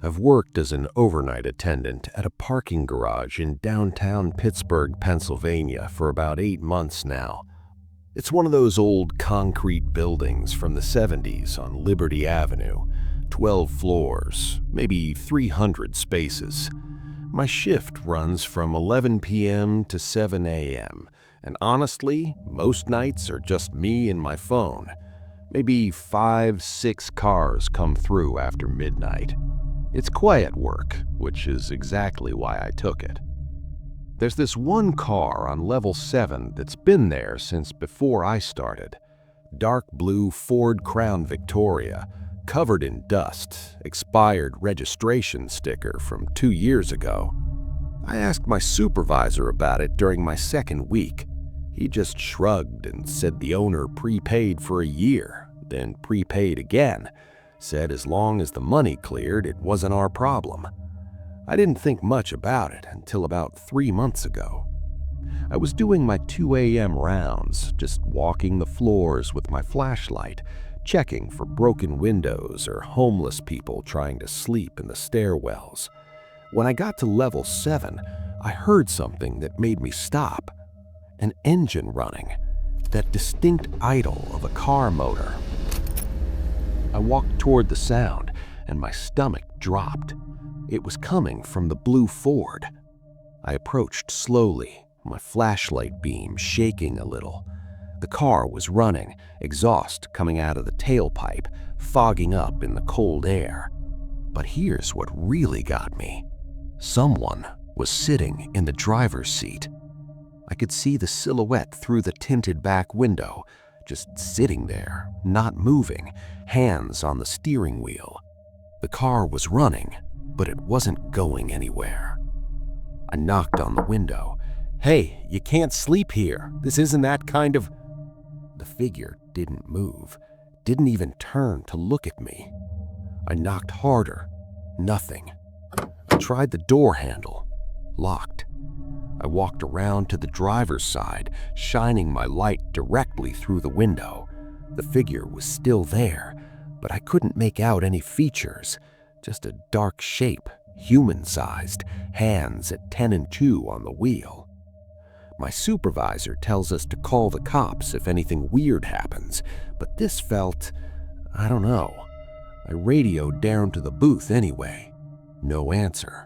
I've worked as an overnight attendant at a parking garage in downtown Pittsburgh, Pennsylvania for about 8 months now. It's one of those old concrete buildings from the 70s on Liberty Avenue, 12 floors, maybe 300 spaces. My shift runs from 11 p.m. to 7 a.m., and honestly, most nights are just me and my phone. Maybe 5-6 cars come through after midnight. It's quiet work, which is exactly why I took it. There's this one car on level 7 that's been there since before I started. Dark blue Ford Crown Victoria, covered in dust, expired registration sticker from 2 years ago. I asked my supervisor about it during my second week. He just shrugged and said the owner prepaid for a year, then prepaid again. Said as long as the money cleared, it wasn't our problem. I didn't think much about it until about 3 months ago. I was doing my 2 a.m. rounds, just walking the floors with my flashlight, checking for broken windows or homeless people trying to sleep in the stairwells. When I got to level 7, I heard something that made me stop. An engine running, that distinct idle of a car motor. I walked toward the sound, and my stomach dropped. It was coming from the blue Ford. I approached slowly, my flashlight beam shaking a little. The car was running, exhaust coming out of the tailpipe, fogging up in the cold air. But here's what really got me. Someone was sitting in the driver's seat. I could see the silhouette through the tinted back window, just sitting there, not moving, hands on the steering wheel. The car was running, but it wasn't going anywhere. I knocked on the window. "Hey, you can't sleep here. This isn't that kind of..." The figure didn't move, didn't even turn to look at me. I knocked harder. Nothing. I tried the door handle. Locked. I walked around to the driver's side, shining my light directly through the window. The figure was still there, but I couldn't make out any features, just a dark shape, human-sized, hands at 10 and 2 on the wheel. My supervisor tells us to call the cops if anything weird happens, but this felt, I don't know. I radioed down to the booth anyway. No answer.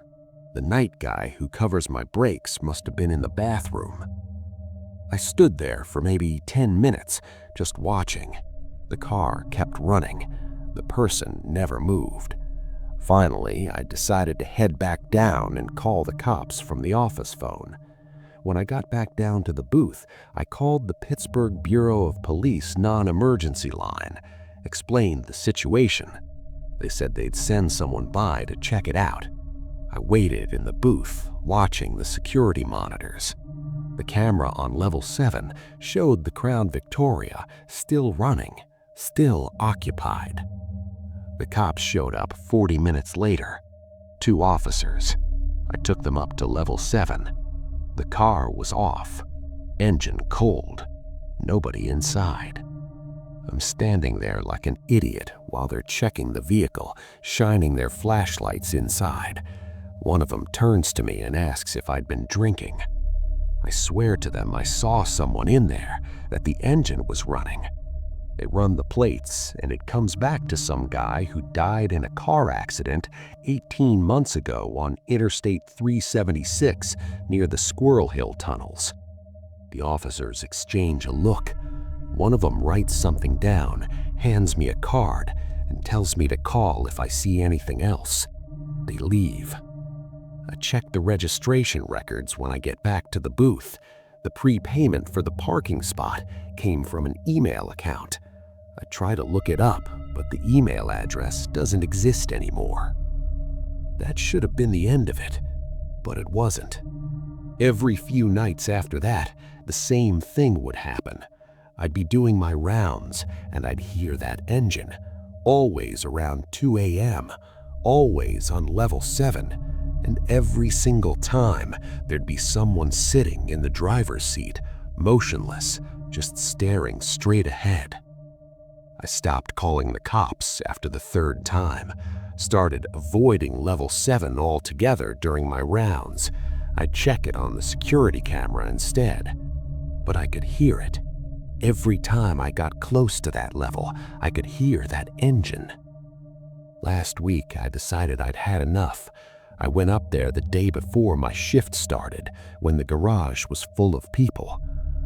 The night guy who covers my breaks must have been in the bathroom. I stood there for maybe 10 minutes, just watching. The car kept running. The person never moved. Finally, I decided to head back down and call the cops from the office phone. When I got back down to the booth, I called the Pittsburgh Bureau of Police non-emergency line, explained the situation. They said they'd send someone by to check it out. I waited in the booth, watching the security monitors. The camera on level 7 showed the Crown Victoria still running, still occupied. The cops showed up 40 minutes later. 2 officers. I took them up to level 7. The car was off, engine cold, nobody inside. I'm standing there like an idiot while they're checking the vehicle, shining their flashlights inside. One of them turns to me and asks if I'd been drinking. I swear to them I saw someone in there, that the engine was running. They run the plates, and it comes back to some guy who died in a car accident 18 months ago on Interstate 376 near the Squirrel Hill tunnels. The officers exchange a look. One of them writes something down, hands me a card, and tells me to call if I see anything else. They leave. I check the registration records when I get back to the booth. The prepayment for the parking spot came from an email account. I try to look it up, but the email address doesn't exist anymore. That should have been the end of it, but it wasn't. Every few nights after that, the same thing would happen. I'd be doing my rounds, and I'd hear that engine, always around 2 a.m., always on level 7, and every single time there'd be someone sitting in the driver's seat, motionless, just staring straight ahead. I stopped calling the cops after the 3rd time. Started avoiding level 7 altogether during my rounds. I'd check it on the security camera instead. But I could hear it. Every time I got close to that level, I could hear that engine. Last week, I decided I'd had enough. I went up there the day before my shift started, when the garage was full of people.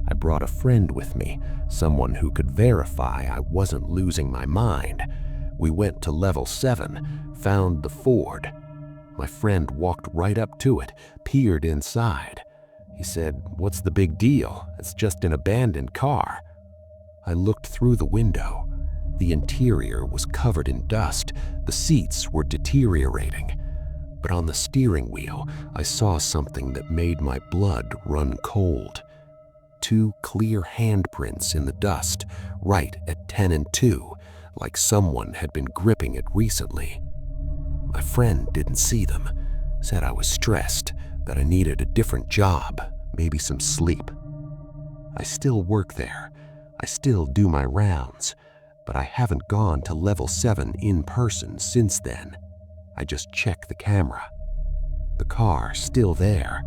I brought a friend with me, someone who could verify I wasn't losing my mind. We went to level 7, found the Ford. My friend walked right up to it, peered inside. He said, "What's the big deal? It's just an abandoned car." I looked through the window. The interior was covered in dust. The seats were deteriorating. But on the steering wheel, I saw something that made my blood run cold. 2 clear handprints in the dust, right at 10 and 2, like someone had been gripping it recently. My friend didn't see them, said I was stressed, that I needed a different job, maybe some sleep. I still work there. I still do my rounds, but I haven't gone to level 7 in person since then. I just check the camera. The car's still there.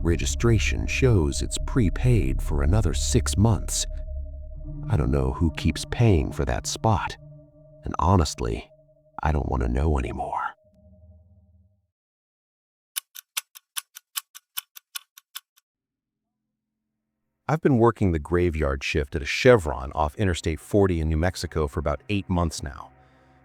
Registration shows it's prepaid for another 6 months. I don't know who keeps paying for that spot. And honestly, I don't want to know anymore. I've been working the graveyard shift at a Chevron off Interstate 40 in New Mexico for about 8 months now.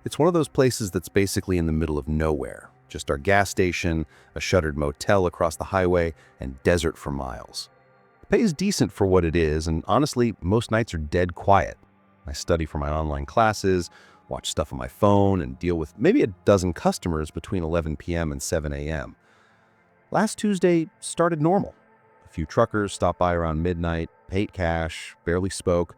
It's one of those places that's basically in the middle of nowhere. Just our gas station, a shuttered motel across the highway, and desert for miles. The pay is decent for what it is, and honestly, most nights are dead quiet. I study for my online classes, watch stuff on my phone, and deal with maybe a dozen customers between 11 p.m. and 7 a.m. Last Tuesday started normal. A few truckers stopped by around midnight, paid cash, barely spoke.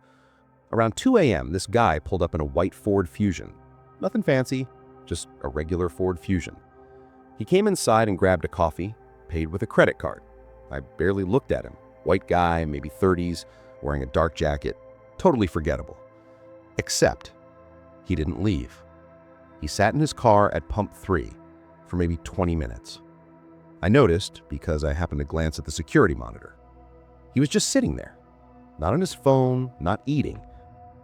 Around 2 a.m., this guy pulled up in a white Ford Fusion. Nothing fancy, just a regular Ford Fusion. He came inside and grabbed a coffee, paid with a credit card. I barely looked at him. White guy, maybe 30s, wearing a dark jacket. Totally forgettable. Except, he didn't leave. He sat in his car at pump 3 for maybe 20 minutes. I noticed because I happened to glance at the security monitor. He was just sitting there. Not on his phone, not eating,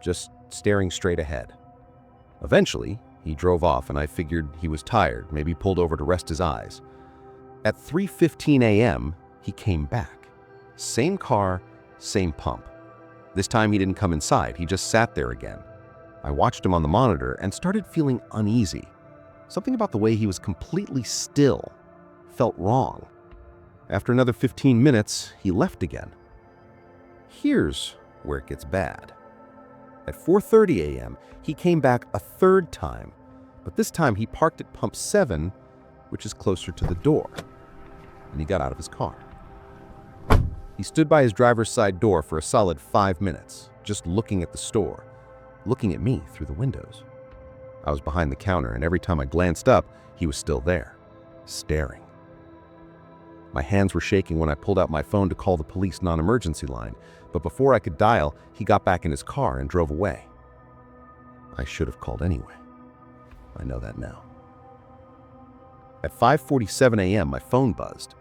just staring straight ahead. Eventually, he drove off and I figured he was tired, maybe pulled over to rest his eyes. At 3:15 a.m., he came back. Same car, same pump. This time he didn't come inside, he just sat there again. I watched him on the monitor and started feeling uneasy. Something about the way he was completely still felt wrong. After another 15 minutes, he left again. Here's where it gets bad. At 4:30 a.m., he came back a third time, but this time he parked at pump 7, which is closer to the door, and he got out of his car. He stood by his driver's side door for a solid 5 minutes, just looking at the store, looking at me through the windows. I was behind the counter, and every time I glanced up, he was still there, staring. My hands were shaking when I pulled out my phone to call the police non-emergency line, but before I could dial, he got back in his car and drove away. I should have called anyway. I know that now. At 5:47 a.m., my phone buzzed.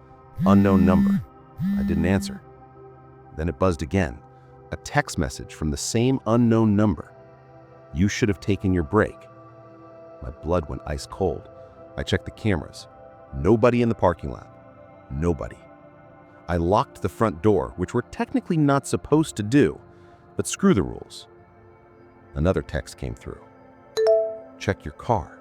Unknown number. I didn't answer. Then it buzzed again. A text message from the same unknown number. "You should have taken your break." My blood went ice cold. I checked the cameras. Nobody in the parking lot. Nobody. I locked the front door, which we're technically not supposed to do, but screw the rules. Another text came through. "Check your car."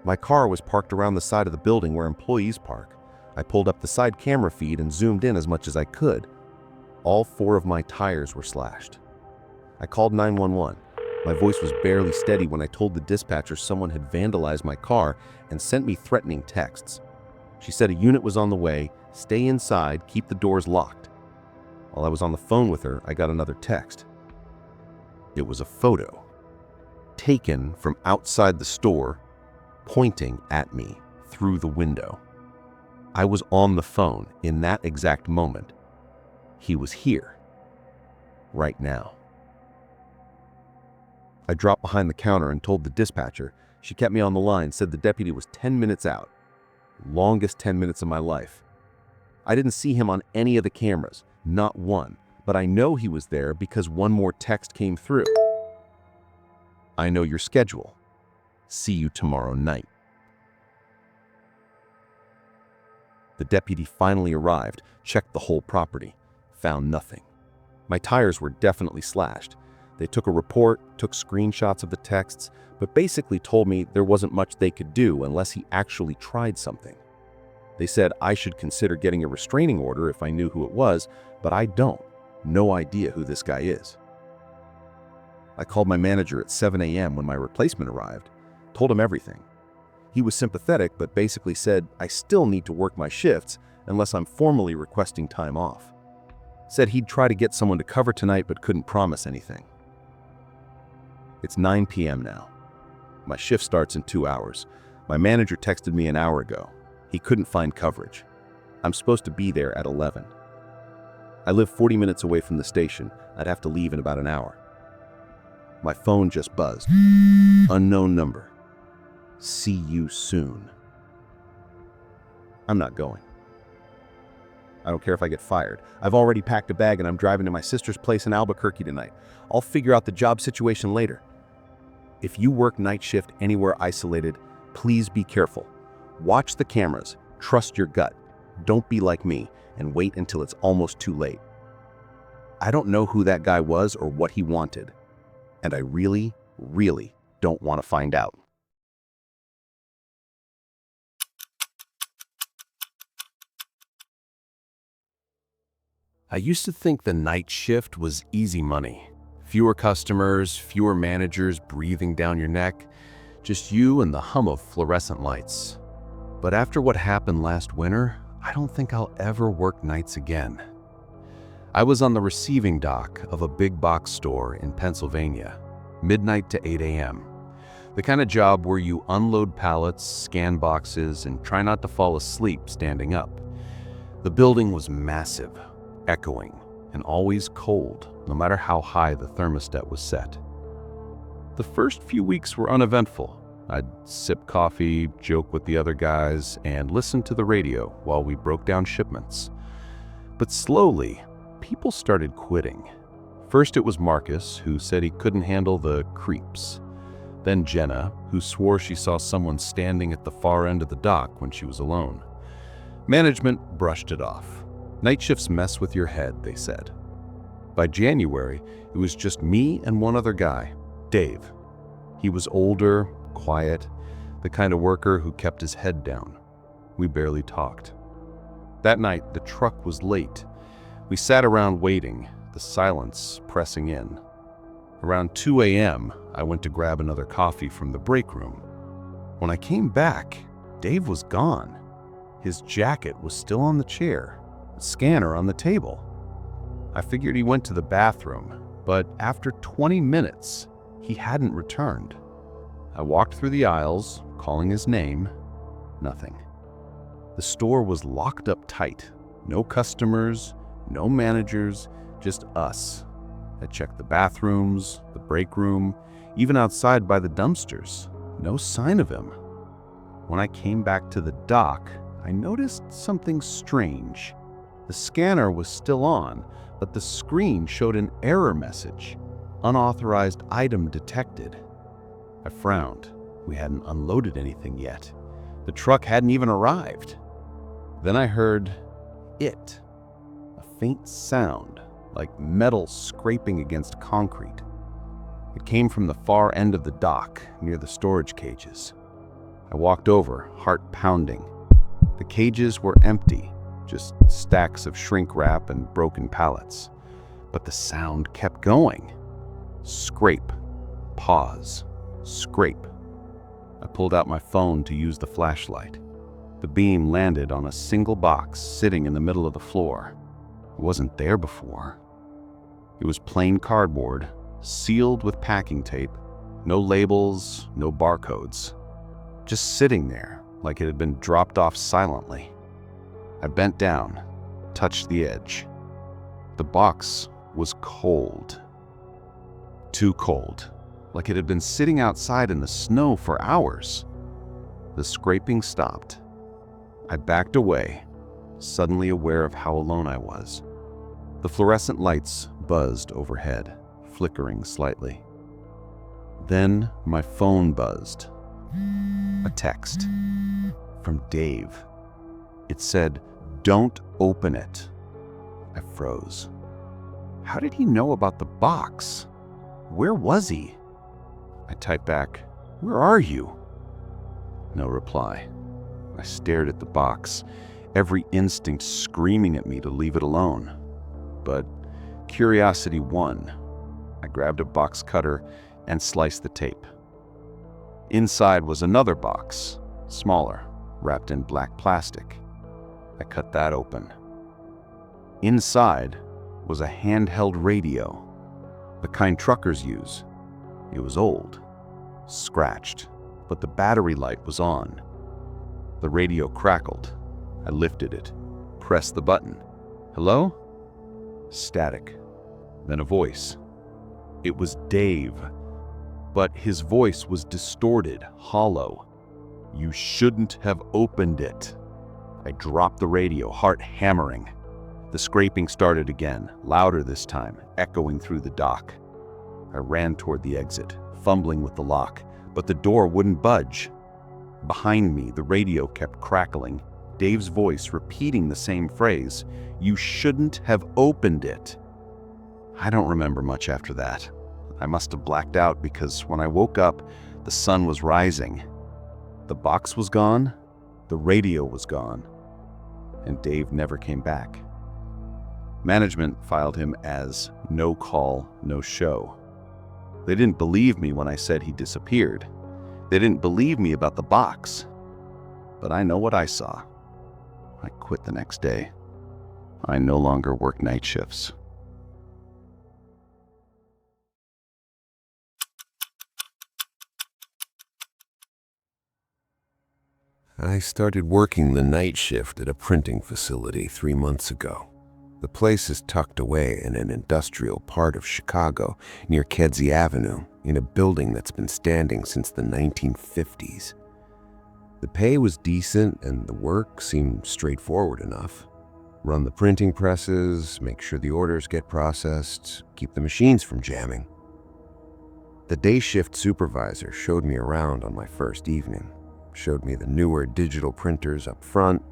My car was parked around the side of the building where employees park. I pulled up the side camera feed and zoomed in as much as I could. All 4 of my tires were slashed. I called 911. My voice was barely steady when I told the dispatcher someone had vandalized my car and sent me threatening texts. She said a unit was on the way, stay inside, keep the doors locked. While I was on the phone with her, I got another text. It was a photo, taken from outside the store, pointing at me through the window. I was on the phone in that exact moment. He was here, right now. I dropped behind the counter and told the dispatcher, She kept me on the line, said the deputy was 10 minutes out. Longest 10 minutes of my life. I didn't see him on any of the cameras, not one, but I know he was there because one more text came through. I know your schedule. See you tomorrow night. The deputy finally arrived, checked the whole property, found nothing. My tires were definitely slashed. They took a report, took screenshots of the texts, but basically told me there wasn't much they could do unless he actually tried something. They said I should consider getting a restraining order if I knew who it was, but I don't. No idea who this guy is. I called my manager at 7 a.m. when my replacement arrived, told him everything. He was sympathetic, but basically said I still need to work my shifts unless I'm formally requesting time off. Said he'd try to get someone to cover tonight but couldn't promise anything. It's 9 p.m. now. My shift starts in 2 hours. My manager texted me an hour ago. He couldn't find coverage. I'm supposed to be there at 11. I live 40 minutes away from the station. I'd have to leave in about an hour. My phone just buzzed. Unknown number. See you soon. I'm not going. I don't care if I get fired. I've already packed a bag and I'm driving to my sister's place in Albuquerque tonight. I'll figure out the job situation later. If you work night shift anywhere isolated, please be careful. Watch the cameras. Trust your gut. Don't be like me and wait until it's almost too late. I don't know who that guy was or what he wanted, and I really, really don't want to find out. I used to think the night shift was easy money. Fewer customers, fewer managers breathing down your neck, just you and the hum of fluorescent lights. But after what happened last winter, I don't think I'll ever work nights again. I was on the receiving dock of a big box store in Pennsylvania, midnight to 8 a.m. The kind of job where you unload pallets, scan boxes, and try not to fall asleep standing up. The building was massive, echoing, and always cold, no matter how high the thermostat was set. The first few weeks were uneventful. I'd sip coffee, joke with the other guys, and listen to the radio while we broke down shipments. But slowly, people started quitting. First it was Marcus, who said he couldn't handle the creeps. Then Jenna, who swore she saw someone standing at the far end of the dock when she was alone. Management brushed it off. Night shifts mess with your head, they said. By January, it was just me and one other guy, Dave. He was older, quiet, the kind of worker who kept his head down. We barely talked. That night, the truck was late. We sat around waiting, the silence pressing in. Around 2 a.m., I went to grab another coffee from the break room. When I came back, Dave was gone. His jacket was still on the chair, the scanner on the table. I figured he went to the bathroom, but after 20 minutes, he hadn't returned. I walked through the aisles, calling his name. Nothing. The store was locked up tight. No customers, no managers, just us. I checked the bathrooms, the break room, even outside by the dumpsters. No sign of him. When I came back to the dock, I noticed something strange. The scanner was still on, but the screen showed an error message. Unauthorized item detected. I frowned. We hadn't unloaded anything yet. The truck hadn't even arrived. Then I heard it. A faint sound, like metal scraping against concrete. It came from the far end of the dock, near the storage cages. I walked over, heart pounding. The cages were empty, just stacks of shrink wrap and broken pallets. But the sound kept going. Scrape, pause, scrape. I pulled out my phone to use the flashlight. The beam landed on a single box sitting in the middle of the floor. It wasn't there before. It was plain cardboard, sealed with packing tape, no labels, no barcodes. Just sitting there, like it had been dropped off silently. I bent down, touched the edge. The box was cold. Too cold, like it had been sitting outside in the snow for hours. The scraping stopped. I backed away, suddenly aware of how alone I was. The fluorescent lights buzzed overhead, flickering slightly. Then my phone buzzed. A text from Dave. It said, "Don't open it." I froze. How did he know about the box? Where was he? I typed back, "Where are you?" No reply. I stared at the box, every instinct screaming at me to leave it alone. But curiosity won. I grabbed a box cutter and sliced the tape. Inside was another box, smaller, wrapped in black plastic. I cut that open. Inside was a handheld radio, the kind truckers use. It was old, scratched, but the battery light was on. The radio crackled. I lifted it, pressed the button. "Hello?" Static. Then a voice. It was Dave, but his voice was distorted, hollow. "You shouldn't have opened it." I dropped the radio, heart hammering. The scraping started again, louder this time, echoing through the dock. I ran toward the exit, fumbling with the lock, but the door wouldn't budge. Behind me, the radio kept crackling, Dave's voice repeating the same phrase, "You shouldn't have opened it." I don't remember much after that. I must have blacked out because when I woke up, the sun was rising. The box was gone, the radio was gone, and Dave never came back. Management filed him as no call, no show. They didn't believe me when I said he disappeared. They didn't believe me about the box. But I know what I saw. I quit the next day. I no longer work night shifts. I started working the night shift at a printing facility 3 months ago. The place is tucked away in an industrial part of Chicago near Kedzie Avenue in a building that's been standing since the 1950s. The pay was decent and the work seemed straightforward enough. Run the printing presses, make sure the orders get processed, keep the machines from jamming. The day shift supervisor showed me around on my first evening, showed me the newer digital printers up front.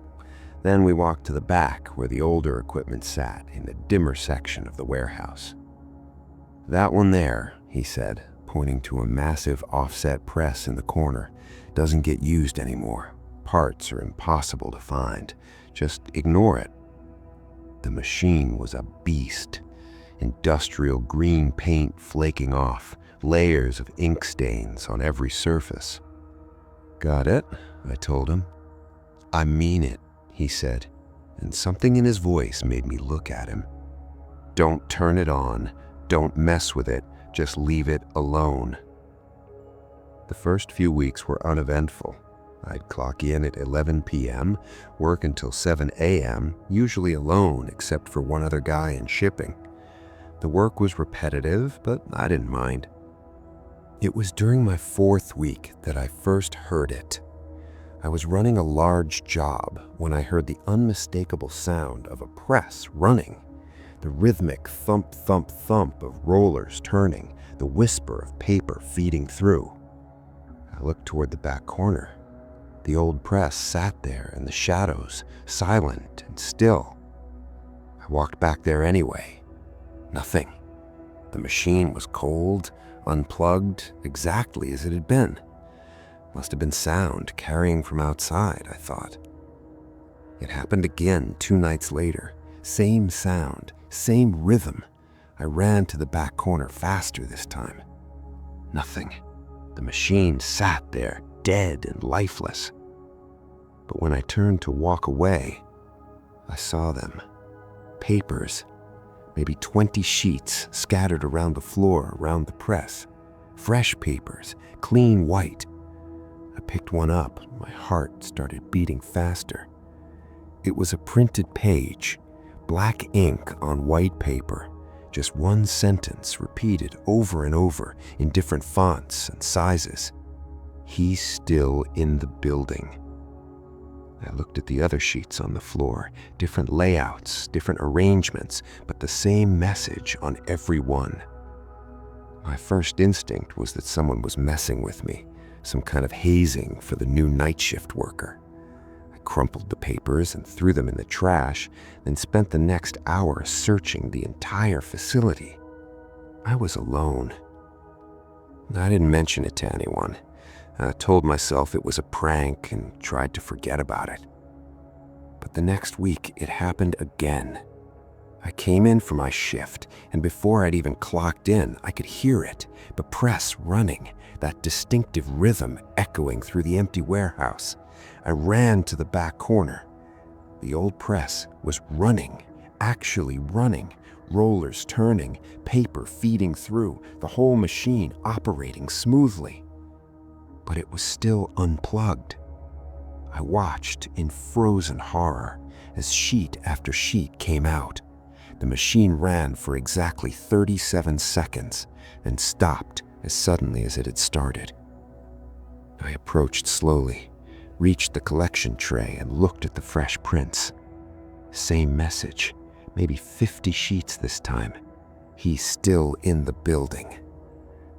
Then we walked to the back where the older equipment sat in the dimmer section of the warehouse. "That one there," he said, pointing to a massive offset press in the corner, "doesn't get used anymore. Parts are impossible to find. Just ignore it." The machine was a beast. Industrial green paint flaking off, layers of ink stains on every surface. "Got it," I told him. "I mean it," he said, and something in his voice made me look at him. "Don't turn it on. Don't mess with it. Just leave it alone." The first few weeks were uneventful. I'd clock in at 11 p.m., work until 7 a.m., usually alone except for one other guy in shipping. The work was repetitive, but I didn't mind. It was during my 4th week that I first heard it. I was running a large job when I heard the unmistakable sound of a press running, the rhythmic thump, thump, thump of rollers turning, the whisper of paper feeding through. I looked toward the back corner. The old press sat there in the shadows, silent and still. I walked back there anyway. Nothing. The machine was cold, unplugged, exactly as it had been. Must have been sound carrying from outside, I thought. It happened again 2 nights later. Same sound, same rhythm. I ran to the back corner faster this time. Nothing. The machine sat there, dead and lifeless. But when I turned to walk away, I saw them. Papers. Maybe 20 sheets scattered around the floor around the press. Fresh papers, clean white. I picked one up. My heart started beating faster. It was a printed page, black ink on white paper, Just one sentence repeated over and over in different fonts and sizes. He's still in the building. I looked at the other sheets on the floor, different layouts, different arrangements, but the same message on every one. My first instinct was that someone was messing with me, some kind of hazing for the new night shift worker. I crumpled the papers and threw them in the trash, then spent the next hour searching the entire facility. I was alone. I didn't mention it to anyone. I told myself it was a prank and tried to forget about it. But the next week, it happened again. I came in for my shift, and before I'd even clocked in, I could hear it, the press running, that distinctive rhythm echoing through the empty warehouse. I ran to the back corner. The old press was running, actually running, rollers turning, paper feeding through, the whole machine operating smoothly. But it was still unplugged. I watched in frozen horror as sheet after sheet came out. The machine ran for exactly 37 seconds and stopped as suddenly as it had started. I approached slowly, reached the collection tray and looked at the fresh prints. Same message, maybe 50 sheets this time. He's still in the building.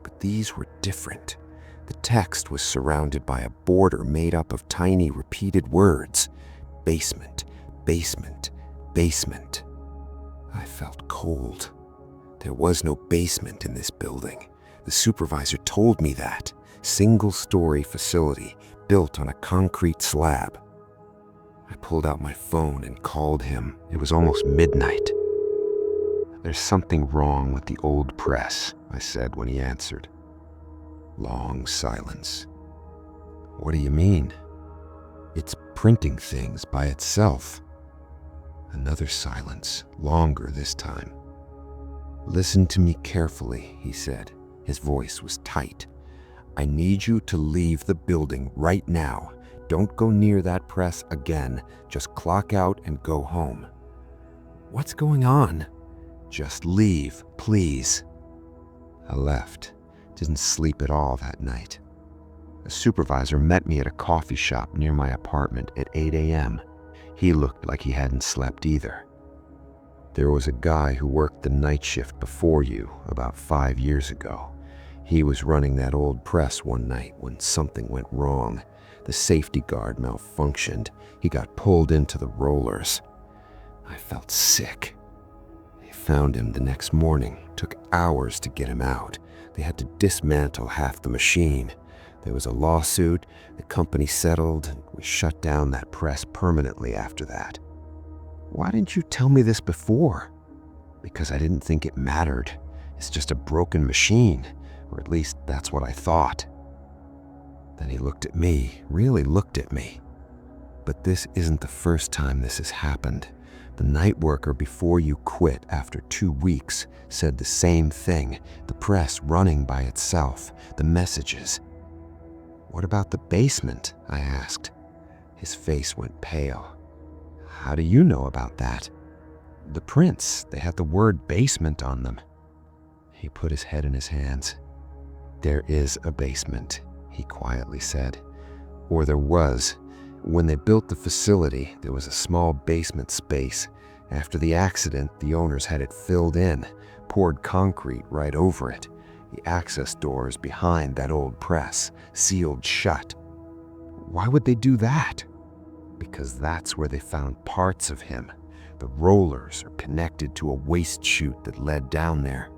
But these were different. The text was surrounded by a border made up of tiny repeated words. Basement, basement, basement. I felt cold. There was no basement in this building. The supervisor told me that. Single-story facility built on a concrete slab. I pulled out my phone and called him. It was almost midnight. "There's something wrong with the old press," I said when he answered. Long silence. "What do you mean?" "It's printing things by itself." Another silence, longer this time. "Listen to me carefully," he said. His voice was tight. "I need you to leave the building right now. Don't go near that press again. Just clock out and go home." "What's going on?" "Just leave, please." I left. Didn't sleep at all that night. A supervisor met me at a coffee shop near my apartment at 8 a.m. He looked like he hadn't slept either. "There was a guy who worked the night shift before you about 5 years ago. He was running that old press one night when something went wrong. The safety guard malfunctioned. He got pulled into the rollers." I felt sick. They found him the next morning. Took hours to get him out. They had to dismantle half the machine. There was a lawsuit, the company settled, and we shut down that press permanently after that. "Why didn't you tell me this before?" "Because I didn't think it mattered. It's just a broken machine, or at least that's what I thought." Then he looked at me, really looked at me. "But this isn't the first time this has happened. The night worker before you quit after 2 weeks said the same thing, the press running by itself, the messages." "What about the basement?" I asked. His face went pale. "How do you know about that?" "The prints, they had the word basement on them." He put his head in his hands. "There is a basement," he quietly said. "Or there was. When they built the facility, there was a small basement space. After the accident, the owners had it filled in, poured concrete right over it. The access doors behind that old press, sealed shut." "Why would they do that?" "Because that's where they found parts of him. The rollers are connected to a waste chute that led down there.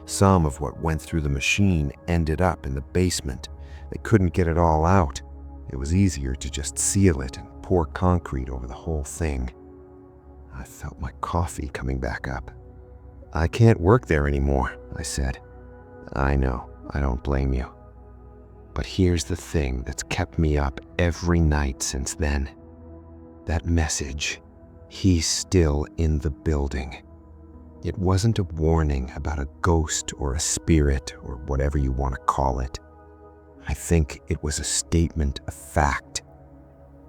Some of what went through the machine ended up in the basement. They couldn't get it all out. It was easier to just seal it and pour concrete over the whole thing." I felt my coffee coming back up. "I can't work there anymore," I said. "I know, I don't blame you. But here's the thing that's kept me up every night since then. That message, he's still in the building. It wasn't a warning about a ghost or a spirit or whatever you want to call it. I think it was a statement of fact.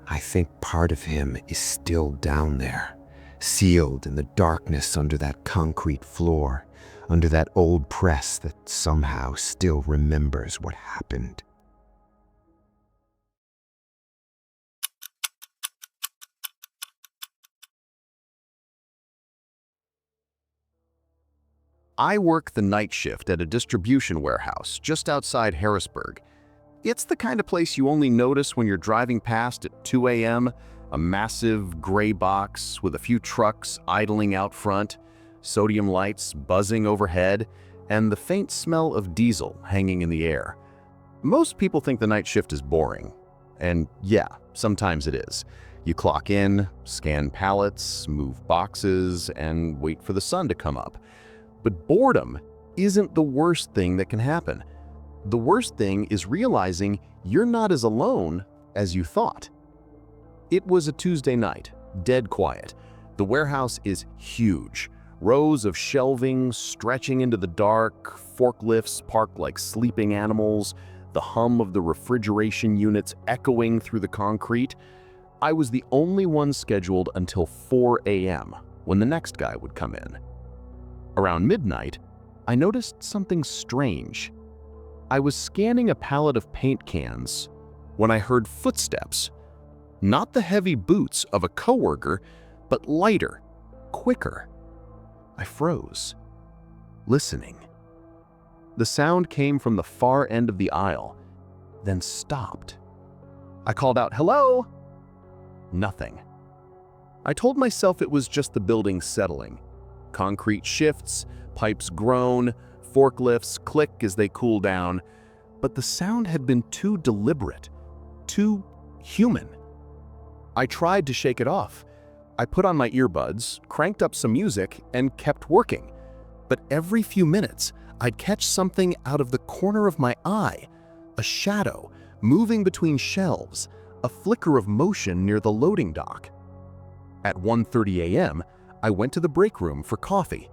I think part of him is still down there, sealed in the darkness under that concrete floor, under that old press that somehow still remembers what happened. I work the night shift at a distribution warehouse just outside Harrisburg. It's the kind of place you only notice when you're driving past at 2 a.m., a massive gray box with a few trucks idling out front, sodium lights buzzing overhead, and the faint smell of diesel hanging in the air. Most people think the night shift is boring. And yeah, sometimes it is. You clock in, scan pallets, move boxes, and wait for the sun to come up. But boredom isn't the worst thing that can happen. The worst thing is realizing you're not as alone as you thought. It was a Tuesday night, dead quiet. The warehouse is huge. Rows of shelving stretching into the dark, forklifts parked like sleeping animals, the hum of the refrigeration units echoing through the concrete. I was the only one scheduled until 4 a.m., when the next guy would come in. Around midnight, I noticed something strange. I was scanning a pallet of paint cans when I heard footsteps. Not the heavy boots of a coworker, but lighter, quicker. I froze, listening. The sound came from the far end of the aisle, then stopped. I called out, "Hello?" Nothing. I told myself it was just the building settling. Concrete shifts, pipes groan, forklifts click as they cool down, but the sound had been too deliberate, too human. I tried to shake it off. I put on my earbuds, cranked up some music, and kept working. But every few minutes, I'd catch something out of the corner of my eye, a shadow moving between shelves, a flicker of motion near the loading dock. At 1:30 a.m., I went to the break room for coffee.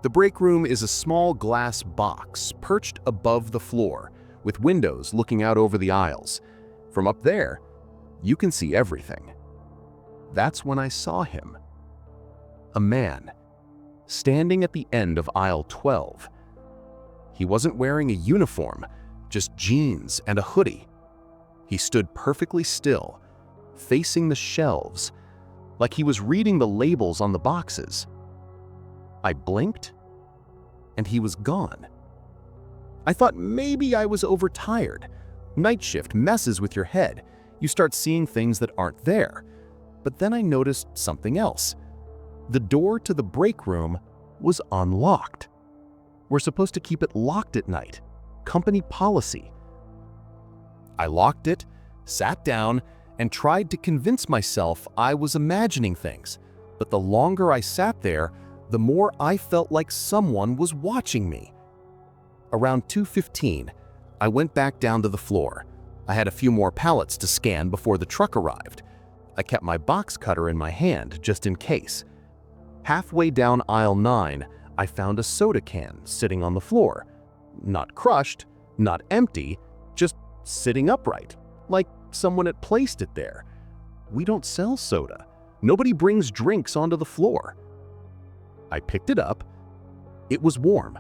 The break room is a small glass box perched above the floor, with windows looking out over the aisles. From up there, you can see everything. That's when I saw him. A man, standing at the end of aisle 12. He wasn't wearing a uniform, just jeans and a hoodie. He stood perfectly still, facing the shelves, like he was reading the labels on the boxes. I blinked, and he was gone. I thought maybe I was overtired. Night shift messes with your head. You start seeing things that aren't there. But then I noticed something else. The door to the break room was unlocked. We're supposed to keep it locked at night. Company policy. I locked it, sat down, and tried to convince myself I was imagining things. But the longer I sat there, the more I felt like someone was watching me. Around 2:15, I went back down to the floor. I had a few more pallets to scan before the truck arrived. I kept my box cutter in my hand just in case. Halfway down aisle 9, I found a soda can sitting on the floor. Not crushed, not empty, just sitting upright, like someone had placed it there. We don't sell soda. Nobody brings drinks onto the floor. I picked it up. It was warm.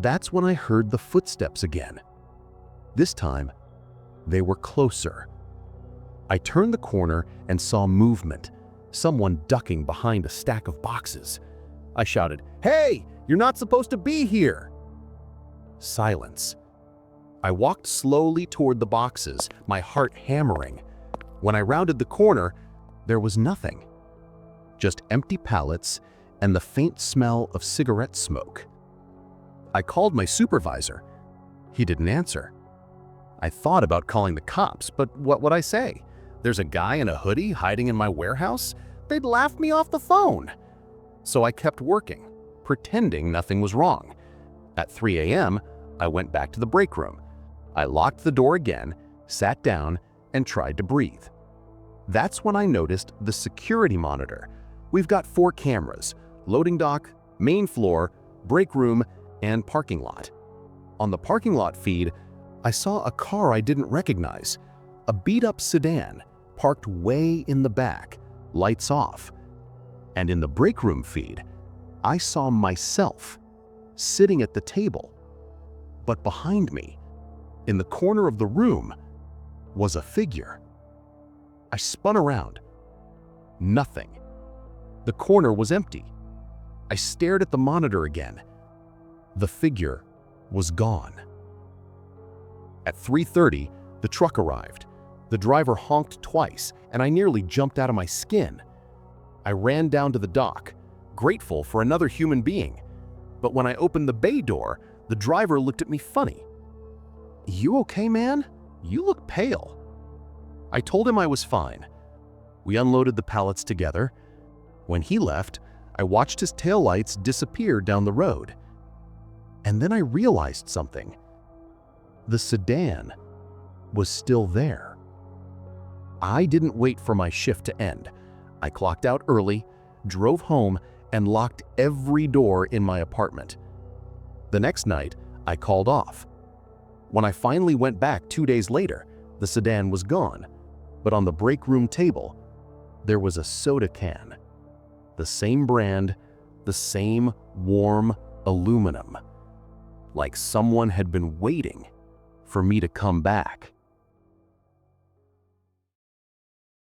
That's when I heard the footsteps again. This time, they were closer. I turned the corner and saw movement, someone ducking behind a stack of boxes. I shouted, "Hey, you're not supposed to be here!" Silence. I walked slowly toward the boxes, my heart hammering. When I rounded the corner, there was nothing. Just empty pallets and the faint smell of cigarette smoke. I called my supervisor. He didn't answer. I thought about calling the cops, but what would I say? There's a guy in a hoodie hiding in my warehouse? They'd laugh me off the phone. So I kept working, pretending nothing was wrong. At 3 a.m., I went back to the break room. I locked the door again, sat down, and tried to breathe. That's when I noticed the security monitor. We've got 4 cameras: loading dock, main floor, break room, and parking lot. On the parking lot feed, I saw a car I didn't recognize, a beat-up sedan parked way in the back, lights off. And in the break room feed, I saw myself sitting at the table, but behind me, in the corner of the room, was a figure. I spun around. Nothing. The corner was empty. I stared at the monitor again. The figure was gone. At 3:30, the truck arrived. The driver honked twice, and I nearly jumped out of my skin. I ran down to the dock, grateful for another human being. But when I opened the bay door, the driver looked at me funny. "You okay, man? You look pale." I told him I was fine. We unloaded the pallets together. When he left, I watched his taillights disappear down the road. And then I realized something. The sedan was still there. I didn't wait for my shift to end. I clocked out early, drove home, and locked every door in my apartment. The next night, I called off. When I finally went back 2 days later, the sedan was gone, but on the break room table, there was a soda can. The same brand, the same warm aluminum. Like someone had been waiting for me to come back.